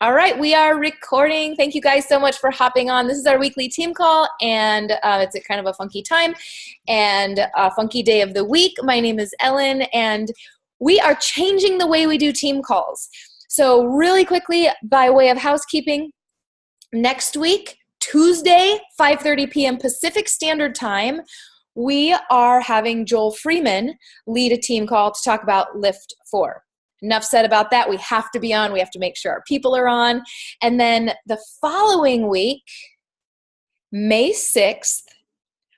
All right, we are recording. Thank you guys so much for hopping on. This is our weekly team call, and it's a kind of a funky time and a funky day of the week. My name is Ellen, and we are changing the way we do team calls. So really quickly, by way of housekeeping, next week, Tuesday, 5:30 p.m. Pacific Standard Time, we are having Joel Freeman lead a team call to talk about Lift 4. Enough said about that. We have to be on. We have to make sure our people are on. And then the following week, May 6th,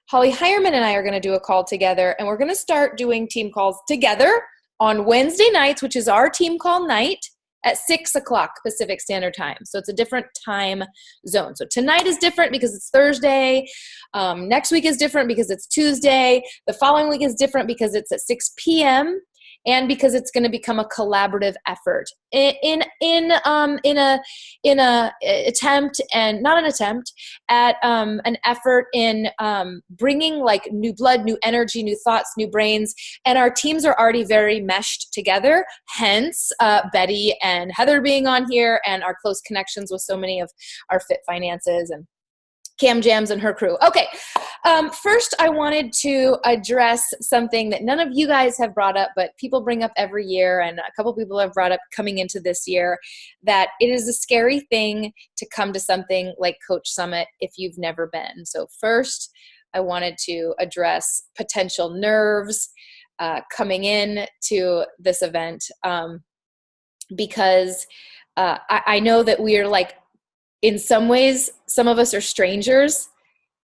Holly Heierman and I are going to do a call together, and we're going to start doing team calls together on Wednesday nights, which is our team call night, at 6 o'clock Pacific Standard Time. So it's a different time zone. So tonight is different because it's Thursday. Next week is different because it's Tuesday. The following week is different because it's at 6 p.m. and because it's going to become a collaborative effort in a attempt, and not an attempt at an effort in bringing like new blood, new energy, new thoughts, new brains. And our teams are already very meshed together, hence Betty and Heather being on here, and our close connections with so many of our Fit Finances and Cam Jams and her crew. Okay, first I wanted to address something that none of you guys have brought up, but people bring up every year, and a couple people have brought up coming into this year, that it is a scary thing to come to something like Coach Summit if you've never been. So first, I wanted to address potential nerves coming in to this event, because I know that we are like, in some ways, some of us are strangers.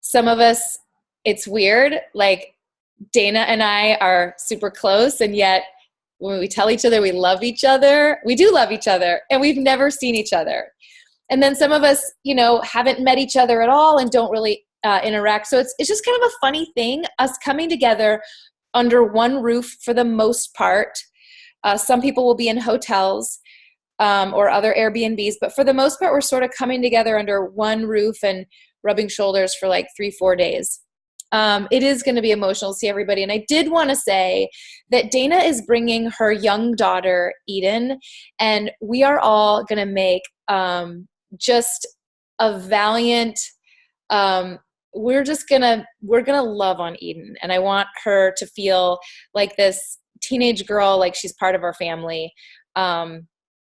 Some of us, it's weird. Like Dana and I are super close, and yet when we tell each other we love each other, we do love each other, and we've never seen each other. And then some of us, haven't met each other at all and don't really interact. So it's just kind of a funny thing, us coming together under one roof for the most part. Some people will be in hotels or other Airbnbs, but for the most part, we're sort of coming together under one roof and rubbing shoulders for like 3-4 days. It is going to be emotional to see everybody. And I did want to say that Dana is bringing her young daughter, Eden, and we are all going to make just a valiant, we're going to love on Eden. And I want her to feel like this teenage girl, like she's part of our family.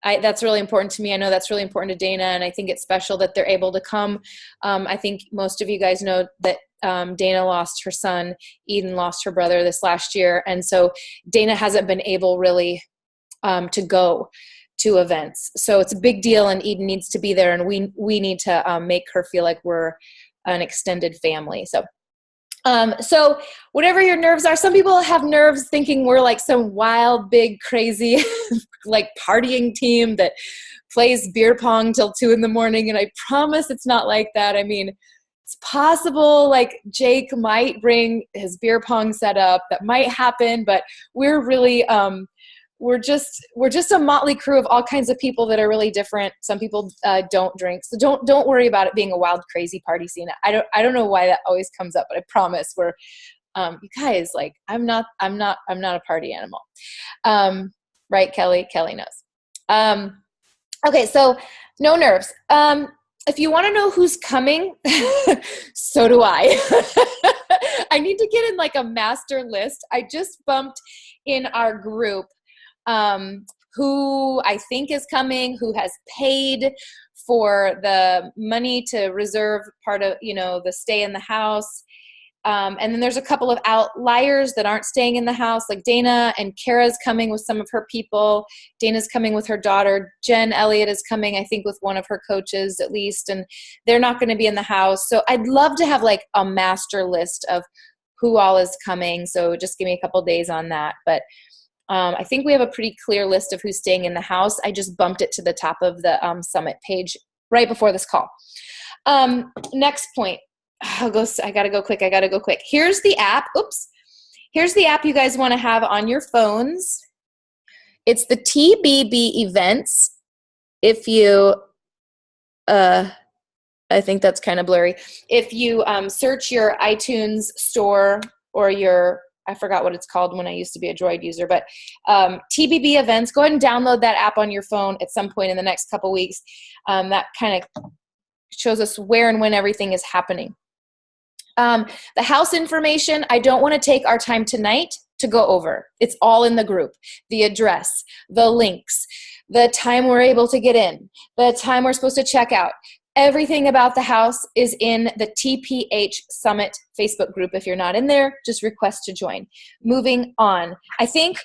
That's really important to me. I know that's really important to Dana, and I think it's special that they're able to come. I think most of you guys know that Dana lost her son, Eden lost her brother this last year, and so Dana hasn't been able really to go to events. So it's a big deal, and Eden needs to be there, and we need to make her feel like we're an extended family. So whatever your nerves are, some people have nerves thinking we're like some wild, big, crazy, like partying team that plays beer pong till 2 a.m. And I promise it's not like that. I mean, it's possible like Jake might bring his beer pong setup. That might happen, but we're really, we're just a motley crew of all kinds of people that are really different. Some people don't drink, so don't worry about it being a wild, crazy party scene. I don't know why that always comes up, but I promise we're you guys, like I'm not a party animal, right? Kelly knows. Okay, so no nerves. If you want to know who's coming, so do I. I need to get in like a master list. I just bumped in our group who I think is coming, who has paid for the money to reserve part of, the stay in the house. And then there's a couple of outliers that aren't staying in the house, like Dana and Kara's coming with some of her people. Dana's coming with her daughter. Jen Elliott is coming, I think, with one of her coaches at least, and they're not going to be in the house. So I'd love to have like a master list of who all is coming. So just give me a couple days on that. But I think we have a pretty clear list of who's staying in the house. I just bumped it to the top of the Summit page right before this call. Next point. I gotta go quick. Here's the app. Here's the app you guys want to have on your phones. It's the TBB events. If you, I think that's kind of blurry. If you search your iTunes store or your I forgot what it's called when I used to be a Droid user, but TBB events, go ahead and download that app on your phone at some point in the next couple weeks. That kind of shows us where and when everything is happening. The house information, I don't want to take our time tonight to go over. It's all in the group. The address, the links, the time we're able to get in, the time we're supposed to check out. Everything about the house is in the TPH Summit Facebook group. If you're not in there, just request to join. Moving on. I think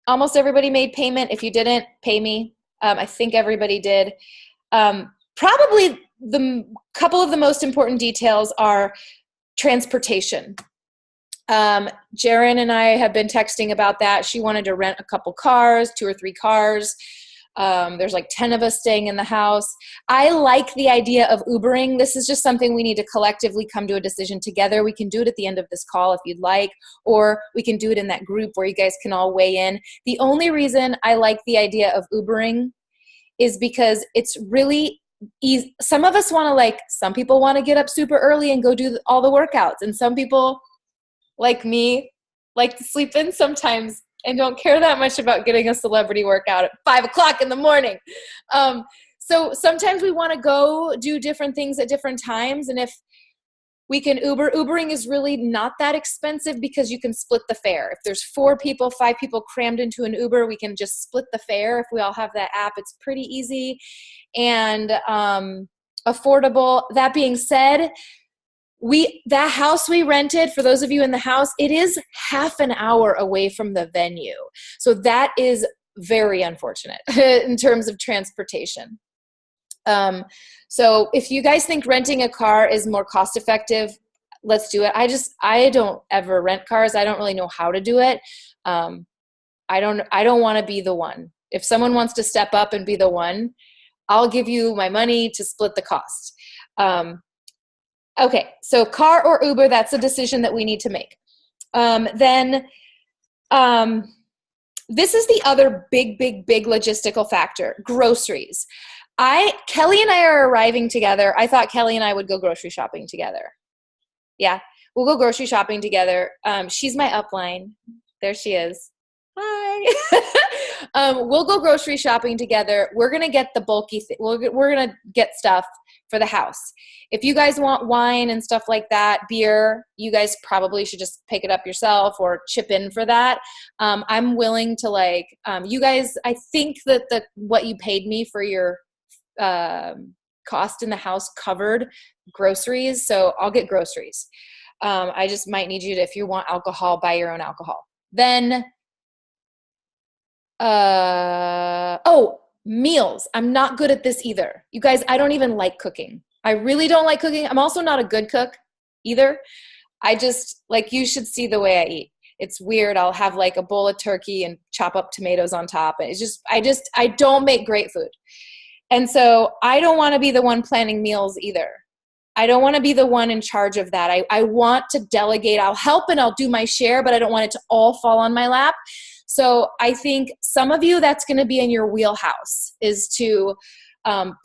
almost everybody made payment. If you didn't, pay me. I think everybody did. Probably the couple of the most important details are transportation. Jaren and I have been texting about that. She wanted to rent a couple cars, 2 or 3 cars. There's like 10 of us staying in the house. I like the idea of Ubering. This is just something we need to collectively come to a decision together. We can do it at the end of this call if you'd like, or we can do it in that group where you guys can all weigh in. The only reason I like the idea of Ubering is because it's really easy. Some of us want to some people want to get up super early and go do all the workouts. And some people, like me, like to sleep in sometimes and don't care that much about getting a celebrity workout at 5 o'clock in the morning. So sometimes we want to go do different things at different times. And if we can Ubering is really not that expensive because you can split the fare. If there's 4 people, 5 people crammed into an Uber, we can just split the fare. If we all have that app, it's pretty easy and affordable. That being said, that house we rented, for those of you in the house, it is half an hour away from the venue. So that is very unfortunate in terms of transportation. So if you guys think renting a car is more cost effective, let's do it. I don't ever rent cars. I don't really know how to do it. I don't want to be the one. If someone wants to step up and be the one, I'll give you my money to split the cost. Okay, so car or Uber, that's a decision that we need to make. Then this is the other big logistical factor, groceries. Kelly and I are arriving together. I thought Kelly and I would go grocery shopping together. Yeah, we'll go grocery shopping together. She's my upline. There she is. Hi. We'll go grocery shopping together. We're going to get the bulky thing. We're going to get stuff for the house. If you guys want wine and stuff like that, beer, you guys probably should just pick it up yourself or chip in for that. I'm willing to you guys, I think that what you paid me for your cost in the house covered groceries. So I'll get groceries. I just might need you to, if you want alcohol, buy your own alcohol. Then, meals. I'm not good at this either. You guys, I don't even like cooking. I really don't like cooking. I'm also not a good cook either. I just, you should see the way I eat. It's weird. I'll have a bowl of turkey and chop up tomatoes on top. And I don't make great food. And so I don't want to be the one planning meals either. I don't want to be the one in charge of that. I want to delegate. I'll help and I'll do my share, but I don't want it to all fall on my lap. So I think some of you, that's going to be in your wheelhouse, is to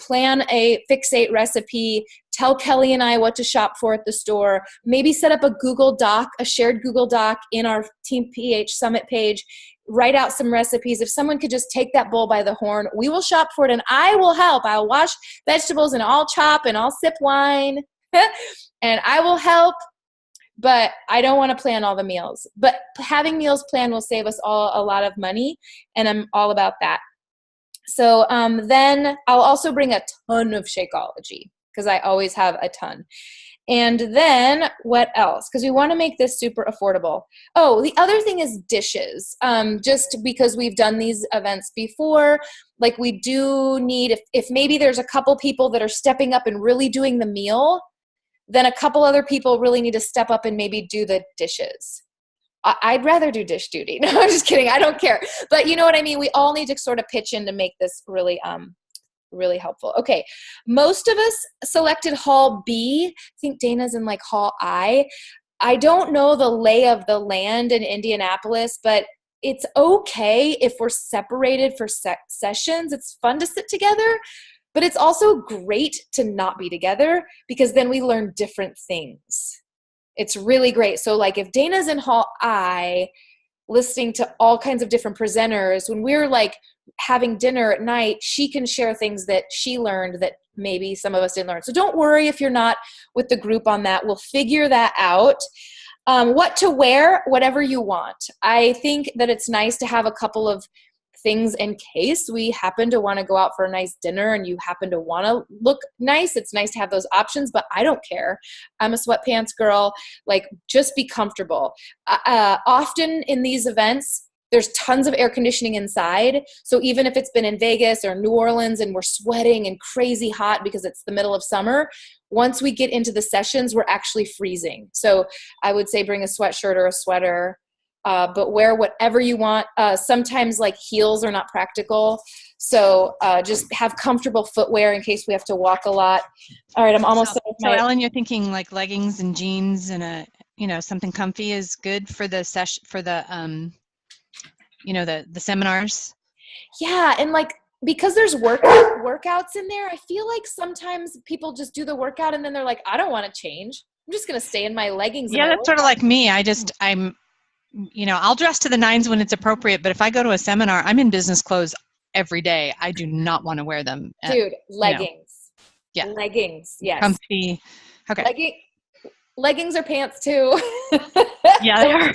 plan a fixate recipe, tell Kelly and I what to shop for at the store, maybe set up a Google Doc, a shared Google Doc in our Team PH Summit page, write out some recipes. If someone could just take that bull by the horn, we will shop for it and I will help. I'll wash vegetables and I'll chop and I'll sip wine and I will help. But I don't want to plan all the meals. But having meals planned will save us all a lot of money, and I'm all about that. So then I'll also bring a ton of Shakeology, because I always have a ton. And then what else? Because we want to make this super affordable. Oh, the other thing is dishes. Just because we've done these events before, we do need, if maybe there's a couple people that are stepping up and really doing the meal, then a couple other people really need to step up and maybe do the dishes. I'd rather do dish duty. No, I'm just kidding. I don't care. But you know what I mean? We all need to sort of pitch in to make this really, really helpful. Okay. Most of us selected Hall B. I think Dana's in Hall I. I don't know the lay of the land in Indianapolis, but it's okay if we're separated for sessions. It's fun to sit together. But it's also great to not be together, because then we learn different things. It's really great. So like if Dana's in hall I listening to all kinds of different presenters, when we're like having dinner at night, she can share things that she learned that maybe some of us didn't learn. So don't worry if you're not with the group on that. We'll figure that out. What to wear, whatever you want. I think that it's nice to have a couple of things in case we happen to want to go out for a nice dinner and you happen to want to look nice. It's nice to have those options, but I don't care. I'm a sweatpants girl. Like, just be comfortable. Often in these events, there's tons of air conditioning inside. So even if it's been in Vegas or New Orleans and we're sweating and crazy hot because it's the middle of summer, once we get into the sessions, we're actually freezing. So I would say bring a sweatshirt or a sweater, but wear whatever you want. Sometimes like heels are not practical. So just have comfortable footwear in case we have to walk a lot. All right, I'm almost done with So Ellen, you're thinking like leggings and jeans and something comfy is good for the session, for the the seminars. Yeah, and like, because there's workouts in there, I feel like sometimes people just do the workout and then they're like, I don't want to change. I'm just going to stay in my leggings. Yeah, that's sort of like me. I'll dress to the nines when it's appropriate, but if I go to a seminar, I'm in business clothes every day. I do not want to wear them. Dude, leggings. Yeah. Leggings, yes. Comfy. Okay. Leggings are pants too. Yeah, they are.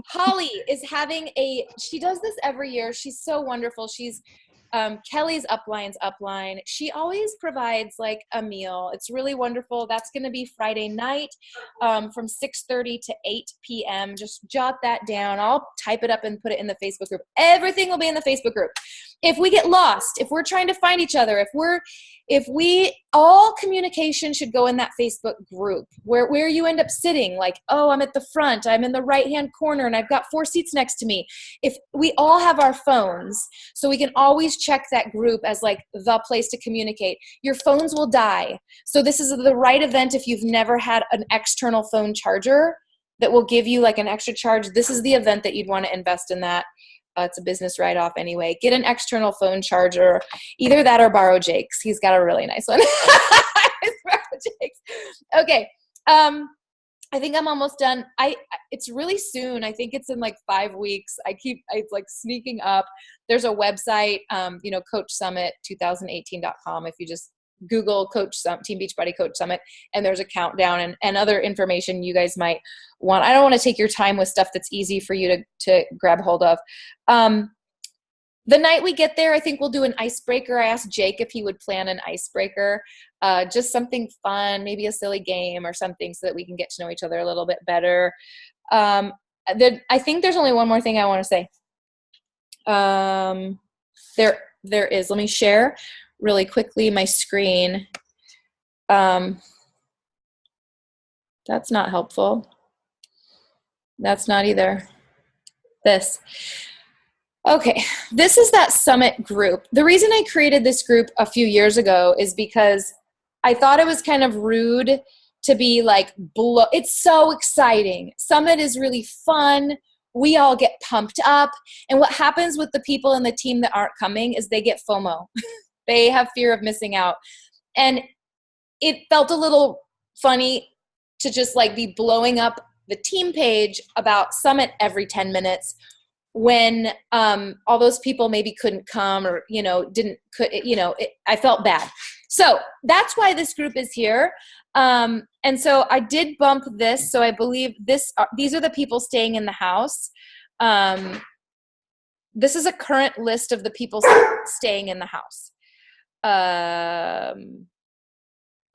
Holly is having she does this every year. She's so wonderful. She's Kelly's Upline's upline. She always provides like a meal. It's really wonderful. That's going to be Friday night from 6:30 to 8 p.m. Just jot that down. I'll type it up and put it in the Facebook group. Everything will be in the Facebook group. If we get lost, if we're trying to find each other, all communication should go in that Facebook group where you end up sitting, like, oh, I'm at the front, I'm in the right-hand corner, and I've got 4 seats next to me. If we all have our phones, so we can always check that group as like the place to communicate. Your phones will die. So this is the right event if you've never had an external phone charger that will give you like an extra charge. This is the event that you'd want to invest in that. It's a business write-off anyway. Get an external phone charger. Either that or borrow Jake's. He's got a really nice one. Borrow Jake's. Okay. I think I'm almost done. It's really soon. I think it's in like 5 weeks. It's like sneaking up. There's a website, CoachSummit2018.com. If you just Google Team Beachbody Coach Summit, and there's a countdown and other information you guys might want. I don't want to take your time with stuff that's easy for you to grab hold of. The night we get there, I think we'll do an icebreaker. I asked Jake if he would plan an icebreaker, just something fun, maybe a silly game or something, so that we can get to know each other a little bit better. I think there's only one more thing I want to say. There is. Let me share really quickly my screen. That's not helpful. That's not either. This. Okay, this is that summit group. The reason I created this group a few years ago is because I thought it was kind of rude to be like, it's so exciting. Summit is really fun. We all get pumped up. And what happens with the people in the team that aren't coming is they get FOMO. They have fear of missing out. And it felt a little funny to just like be blowing up the team page about Summit every 10 minutes when all those people maybe couldn't come or, I felt bad. So that's why this group is here. And so I did bump this. So I believe these are the people staying in the house. This is a current list of the people staying in the house. Oh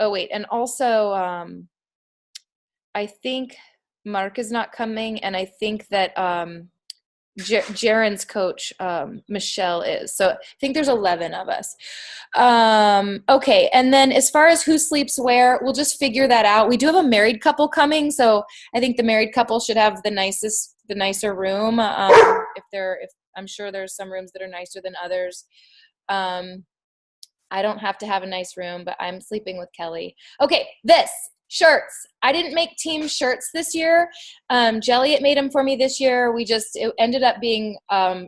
wait, and also I think Mark is not coming, and I think that Jaren's coach Michelle is. So I think there's 11 of us. Okay, and then as far as who sleeps where, we'll just figure that out. We do have a married couple coming, so I think the married couple should have the nicer room. If I'm sure there's some rooms that are nicer than others. I don't have to have a nice room, but I'm sleeping with Kelly. Okay, shirts. I didn't make team shirts this year. Jelliet made them for me this year. It ended up being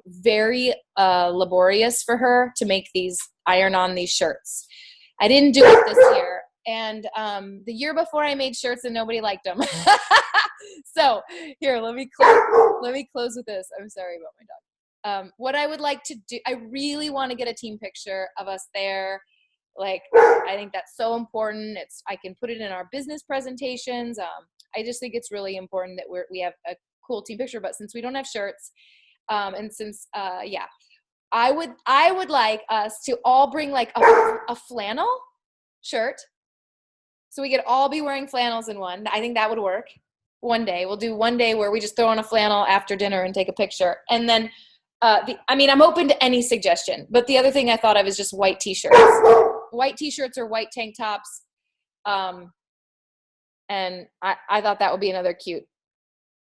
very laborious for her to make iron on these shirts. I didn't do it this year. And the year before I made shirts and nobody liked them. So here, let me close with this. I'm sorry about my dog. What I would like to do, I really want to get a team picture of us there. Like, I think that's so important. I can put it in our business presentations. I just think it's really important that we have a cool team picture, but since we don't have shirts, and since, I would like us to all bring like a flannel shirt. So we could all be wearing flannels in one. I think that would work. One day, we'll do one day where we just throw on a flannel after dinner and take a picture. And then, I'm open to any suggestion, but the other thing I thought of is just white t-shirts. White t-shirts or white tank tops. And I thought that would be another cute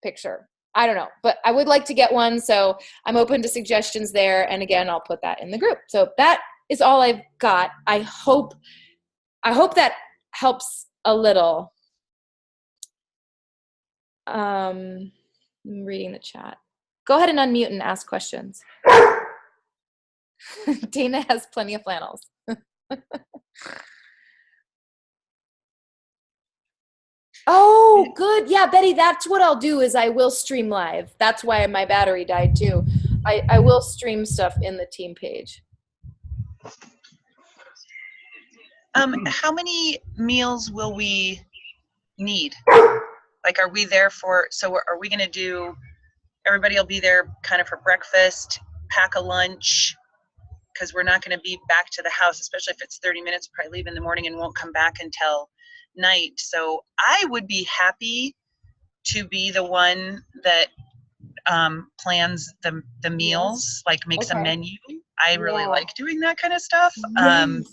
picture. I don't know, but I would like to get one. So I'm open to suggestions there. And again, I'll put that in the group. So that is all I've got. I hope that helps a little. I'm reading the chat. Go ahead and unmute and ask questions. Dana has plenty of flannels. Oh, good. Yeah, Betty, that's what I'll do is I will stream live. That's why my battery died too. I will stream stuff in the team page. How many meals will we need? Like, are we there so are we going to do, everybody will be there kind of for breakfast, pack a lunch, because we're not going to be back to the house, especially if it's 30 minutes, probably leave in the morning and won't come back until night. So I would be happy to be the one that plans the meals, like makes a menu. I really like doing that kind of stuff. And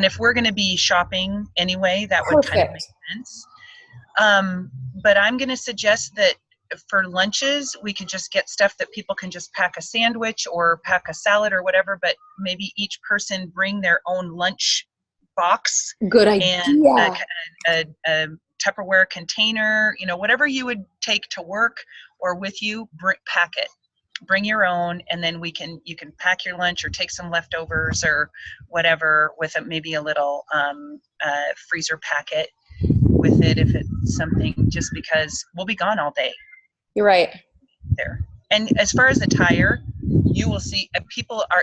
if we're going to be shopping anyway, that would kind of make sense. But I'm going to suggest that for lunches, we could just get stuff that people can just pack a sandwich or pack a salad or whatever, but maybe each person bring their own lunch box. Good idea. And a Tupperware container, whatever you would take to work or with you, pack it. Bring your own, and then you can pack your lunch or take some leftovers or whatever with maybe a little freezer packet with it if it's something, just because we'll be gone all day. You're right. There. And as far as attire, you will see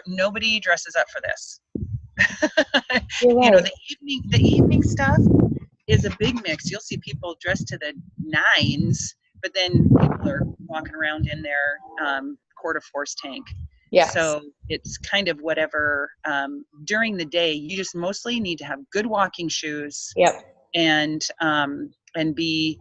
nobody dresses up for this. Right. The evening stuff is a big mix. You'll see people dressed to the nines, but then people are walking around in their quarter force tank. Yeah. So it's kind of whatever. During the day, you just mostly need to have good walking shoes. Yep. And be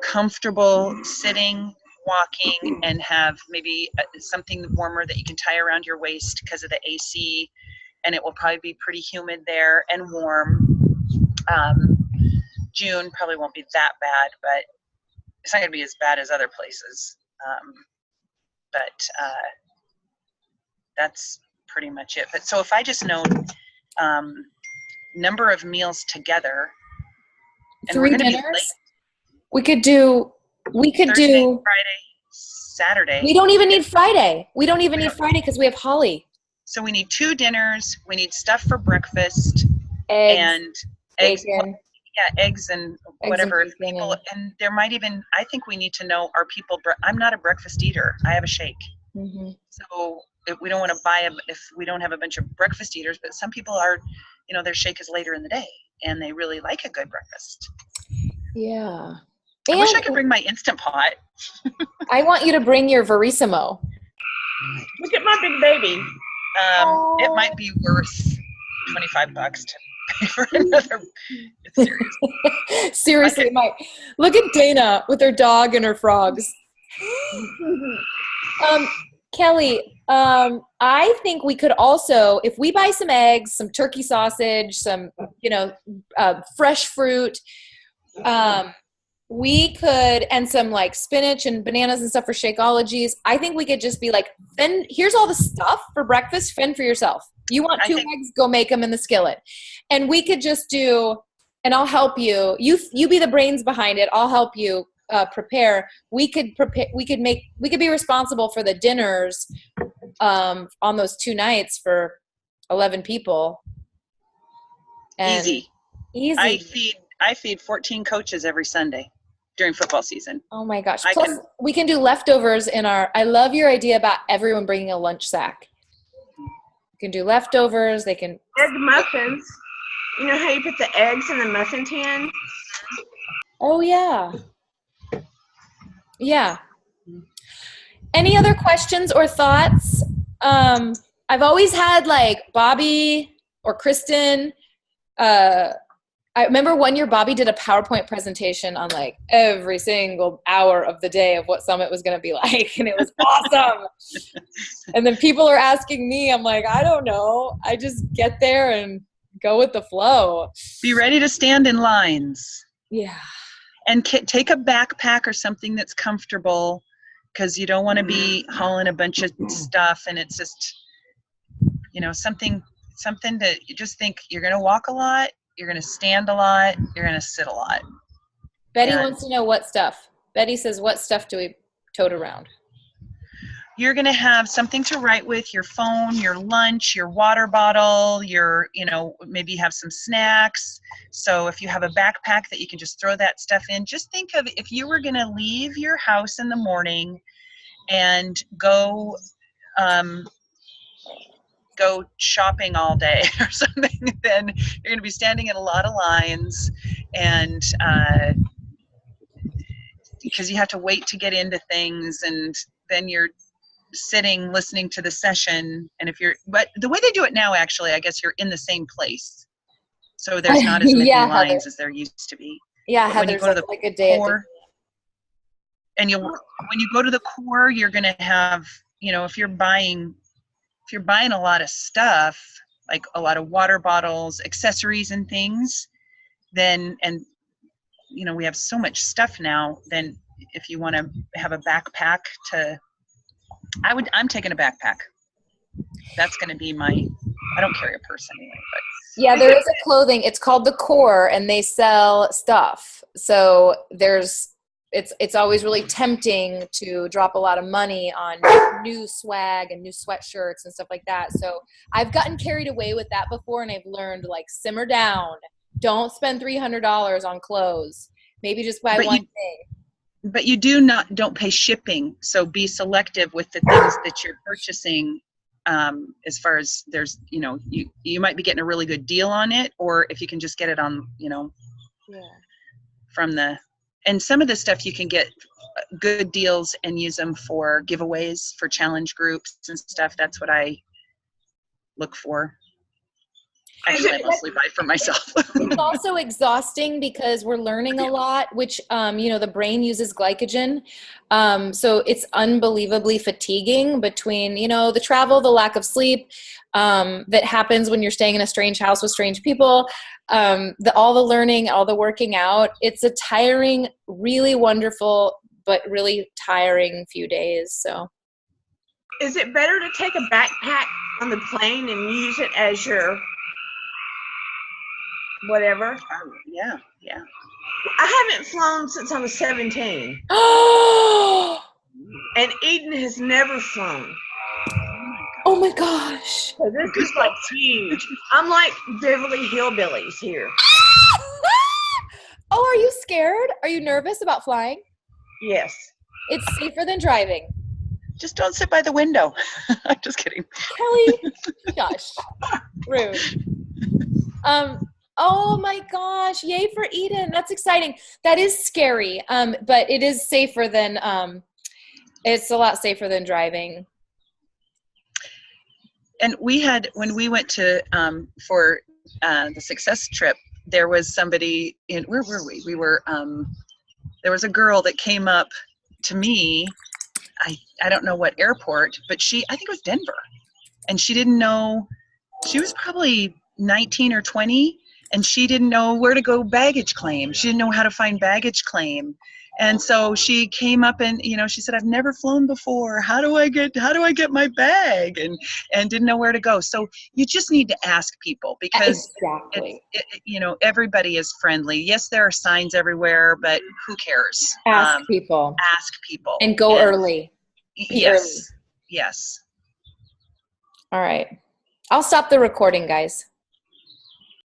comfortable sitting, walking, and have maybe something warmer that you can tie around your waist because of the AC, and it will probably be pretty humid there and warm. June probably won't be that bad, but it's not going to be as bad as other places. But that's pretty much it. But so if I just know number of meals together, and 3 dinners. We could do Thursday, Friday, Saturday. We don't even need Friday. We don't even need Friday because we have Holly. So we need 2 dinners. We need stuff for breakfast. Eggs, and eggs. bacon. Eggs and whatever. And there might even, I think we need to know, are people, I'm not a breakfast eater. I have a shake. Mm-hmm. So if we don't want to buy if we don't have a bunch of breakfast eaters, but some people are, their shake is later in the day and they really like a good breakfast. Yeah. I wish I could bring my Instant Pot. I want you to bring your Verissimo. Look at my big baby. It might be worth $25 to pay for another. It's serious. Seriously, Mike. Look at Dana with her dog and her frogs. Kelly, I think we could also, if we buy some eggs, some turkey sausage, some, fresh fruit, we could, and some like spinach and bananas and stuff for Shakeologies. I think we could just be like, here's all the stuff for breakfast, fend for yourself. You want 2 eggs, go make them in the skillet. And we could just do, and I'll help you. You be the brains behind it. I'll help you prepare. We could be responsible for the dinners on those 2 nights for 11 people. And easy. Easy. I feed 14 coaches every Sunday during football season. Oh my gosh. Plus, we can do leftovers in I love your idea about everyone bringing a lunch sack. You can do leftovers. They can. Egg muffins. You know how you put the eggs in the muffin tin? Oh, yeah. Yeah. Any other questions or thoughts? I've always had like Bobby or Kristen. I remember one year Bobby did a PowerPoint presentation on like every single hour of the day of what Summit was going to be like. And it was awesome. And then people are asking me, I'm like, I don't know. I just get there and go with the flow. Be ready to stand in lines. Yeah. And take a backpack or something that's comfortable, because you don't want to be hauling a bunch of stuff. And it's just, something that you just think you're going to walk a lot. You're going to stand a lot. You're going to sit a lot. Betty wants to know what stuff. Betty says, what stuff do we tote around? You're going to have something to write with, your phone, your lunch, your water bottle, maybe you have some snacks. So if you have a backpack that you can just throw that stuff in, just think of if you were going to leave your house in the morning and go shopping all day or something, then you're going to be standing in a lot of lines, and because you have to wait to get into things, and then you're sitting listening to the session. And but the way they do it now, actually, I guess you're in the same place, so there's not as many lines as there used to be. Yeah, Heather's like a day core, and when you go to the core, you're going to have, if you're buying a lot of stuff, like a lot of water bottles, accessories and things, then, we have so much stuff now, then if you want to have a backpack I'm taking a backpack. That's going to be I don't carry a purse anyway, but. Yeah, there is a clothing. It's called The Core, and they sell stuff. So it's always really tempting to drop a lot of money on new swag and new sweatshirts and stuff like that. So I've gotten carried away with that before, and I've learned, like, simmer down. Don't spend $300 on clothes. Maybe just buy one thing. But you don't pay shipping. So be selective with the things that you're purchasing. As far as there's, you might be getting a really good deal on it, or if you can just get it on, and some of the stuff you can get good deals and use them for giveaways for challenge groups and stuff. That's what I look for. Actually, I mostly buy for myself. It's also exhausting because we're learning a lot, which, the brain uses glycogen. So it's unbelievably fatiguing between, the travel, the lack of sleep that happens when you're staying in a strange house with strange people, all the learning, all the working out. It's a tiring, really wonderful, but really tiring few days. So, is it better to take a backpack on the plane and use it as your whatever? Yeah. I haven't flown since I was 17. And Eden has never flown. Oh my gosh. So this is like huge. I'm like Beverly Hillbillies here. Oh, are you scared? Are you nervous about flying? Yes. It's safer than driving. Just don't sit by the window. I'm just kidding. Kelly, gosh, rude. Oh my gosh, yay for Eden. That's exciting. That is scary, but it is safer than, it's a lot safer than driving. And when we went to, for the Success trip, there was somebody where were we? We were, there was a girl that came up to me, I don't know what airport, but I think it was Denver. And she didn't know, she was probably 19 or 20. And she didn't know where to go baggage claim. She didn't know how to find baggage claim. And so she came up and, she said, I've never flown before. How do I get my bag? And didn't know where to go. So you just need to ask people, because exactly. Everybody is friendly. Yes, there are signs everywhere, but who cares? Ask people. And go early. Yes. Yes. All right. I'll stop the recording, guys.